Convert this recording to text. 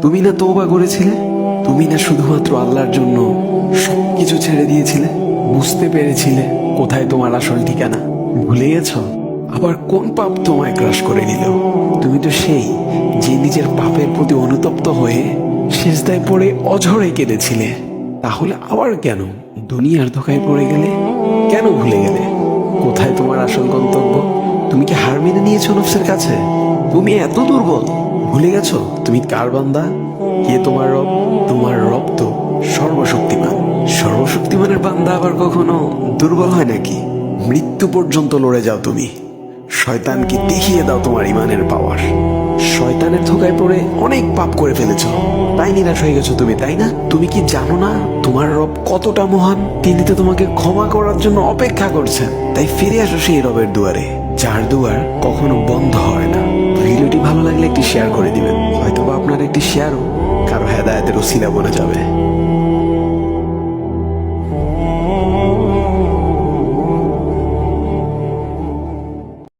তুমি না তওবা করেছিলে? তুমি না শুধুমাত্র আল্লাহর জন্য সবকিছু ছেড়ে দিয়েছিলে? বুঝতে পেরেছিলে কোথায় তোমার আসল ঠিকানা? ভুলে গেছো? আবার কোন পাপ তোমায় গ্রাস করে নিল? তুমি তো সেই যে নিজের পাপের প্রতি অনুতপ্ত হয়ে সিজদায় পড়ে অঝরে কেঁদেছিলে। তাহলে আবার কেন দুনিয়ার ধোকায় পড়ে গেলে? কেন ভুলে গেলে কোথায় তোমার আসল গন্তব্য? তুমি কি হার মেনে নিয়েছো নফসের কাছে? তুমি এত দুর্বল, ভুলে গেছো তুমি কার বান্দা? কে তোমার রব? তোমার রব তো সর্বশক্তিমান। সর্বশক্তিমানের বান্দা আবার কখনো দুর্বল হয় নাকি? মৃত্যু পর্যন্ত লড়ে যাও তুমি। শয়তানকে দেখিয়ে দাও তোমার ইমানের পাওয়ার। শয়তানের ধোকায় পড়ে অনেক পাপ করে ফেলেছো, তাই নিরাশ হয়ে গেছো তুমি, তাই না? তুমি কি জানো না তোমার রব কতটা মহান? তিনি তো তোমাকে ক্ষমা করার জন্য অপেক্ষা করছেন। তাই ফিরে আসো সেই রবের দুয়ারে, যার দুয়ার কখনো বন্ধ হয় না। ভিডিওটি ভালো লাগলে একটি শেয়ার করে দিবেন, হয়তোবা আপনার একটি শেয়ারও কারো হেদায়েতের উসিলা বনে যাবে।